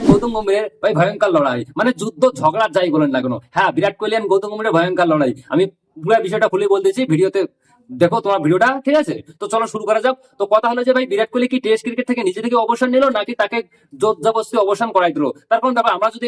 গৌতম গম্ভীরের ভাই ভয়ঙ্কর লড়াই, মানে যুদ্ধ ঝগড়া যাই বলেন না কেন, হ্যাঁ বিরাট কোহলি আর গৌতম গম্ভীরের ভয়ঙ্কর লড়াই। আমি পুরো বিষয়টা খুলে বলতেছি, ভিডিওতে দেখো তোমার ভিডিওটা, ঠিক আছে? তো চলো শুরু করা যাক। তো কথা হলো যে ভাই বিরাট কোহলি কি টেস্ট ক্রিকেট থেকে নিজে থেকে অবসর নিল নাকি তাকে জোর জবরদস্তি অবসান করাই দিল? তার কারণ দেখো আমরা যদি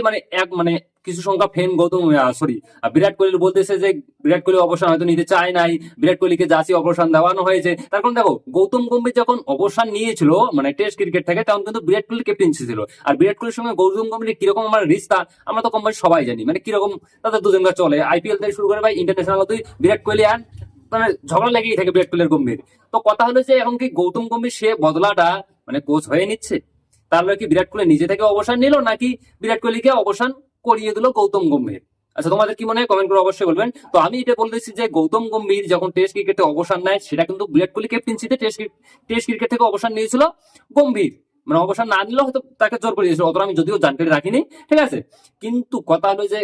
মানে কিছু সংখ্যা ফ্যান গৌতম সরি বিরাট কোহলি বলতেছে যে বিরাট কোহলি অবসান হয়তো নিতে চায় নাই, বিরাট কোহলিকে জাসি অবসান দেওয়ানো হয়েছে। তার কারণ দেখো গৌতম গম্ভীর যখন অবসান নিয়েছিল মানে টেস্ট ক্রিকেট থেকে, তখন কিন্তু বিরাট কোহলি ক্যাপ্টেন্সি ছিল। আর বিরাট কোহলির সঙ্গে গৌতম গম্ভীর কিরকম আমার রিস্তা আমরা তো কম বেশি সবাই জানি, মানে কিরকম তাদের দুজনকে চলে। আইপিএল থেকে শুরু করে ভাই ইন্টারন্যাশনাল বিরাট কোহলি আর মানে ঝগড়া লেগেই থাকে বিরাট কোহলির গম্ভীর। তো কথা হলো যে এখন কি গৌতম গম্ভীর সে বদলাটা মানে কোচ হয়ে নিচ্ছে? তাহলে কি বিরাট কোহলি নিজে থেকে অবসর নিল নাকি বিরাট কোহলিকে অবসান করিয়ে দিল গৌতম গম্ভীর? আচ্ছা তোমাদের কি মনে হয় কমেন্ট করে অবশ্যই বলবেন। তো আমি এটা বলতেছি যে গৌতম গম্ভীর যখন টেস্ট ক্রিকেটে অবসর নেয় সেটা কিন্তু বিরাট কোহলি ক্যাপ্টেন্সিতে টেস্ট ক্রিকেট থেকে অবসর নিয়েছিল গম্ভীর। মানে অবসর না নিলেও হয়তো তাকে জোর করে দিয়েছিল, অতটা আমি যদিও জানকারি রাখিনি, ঠিক আছে? কিন্তু কথা হলো যে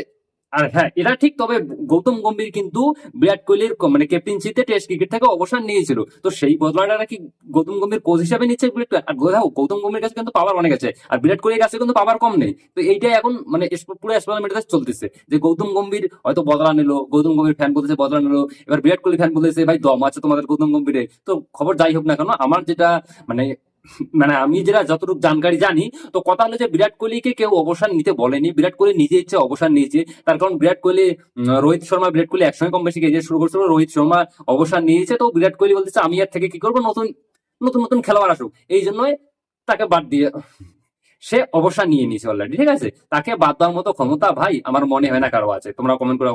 আর হ্যাঁ এটা ঠিক, তবে গৌতম গম্ভীর কিন্তু বিরাট কোহলির মানে ক্যাপ্টেন্সিতে টেস্ট ক্রিকেট থেকে অবসর নিয়েছিল। তো সেই বদলাটা নাকি গৌতম গম্ভীর কোচ হিসাবে নিচ্ছে বিরাট কোহলি। আর গৌতম গম্ভীর কাছে কিন্তু পাওয়ার অনেক আছে, আর বিরাট কোহলির কাছে কিন্তু পাওয়ার কম নেই। তো এইটাই এখন মানে পুরো এক্সপেরিমেন্ট চলতেছে যে গৌতম গম্ভীর হয়তো বদলা নিল, গৌতম গম্ভীর ফ্যান বলতেছে বদলা নিল, এবার বিরাট কোহলি ফ্যান বলতেছে ভাই দম আছে তোমাদের গৌতম গম্ভীরে। তো খবর যাই হোক না কেন, আমার যেটা মানে মানে আমি যেটা যতটুকু জানকারি জানি, তো কথা হলো যে বিরাট কোহলিকে কেউ অবসর নিতে বলেনি, বিরাট কোহলি নিজে ইচ্ছে অবসর নিয়েছে। তার কারণ বিরাট কোহলি রোহিত শর্মা বিরাট কোহলি একসঙ্গে কম বেশি কেরিয়ার শুরু করছিল, রোহিত শর্মা অবসর নিয়েছে। তো বিরাট কোহলি বলতেছে আমি এর থেকে কি করবো, নতুন নতুন নতুন খেলোয়াড় আসুক, এই জন্যই তাকে বাদ দিয়ে সে অবসর নিয়ে নিয়েছে অলরেডি, ঠিক আছে? তাকে বাদ দেওয়ার মতো ক্ষমতা ভাই আমার মনে হয় না কারো আছে। তোমরা কমেন্ট করে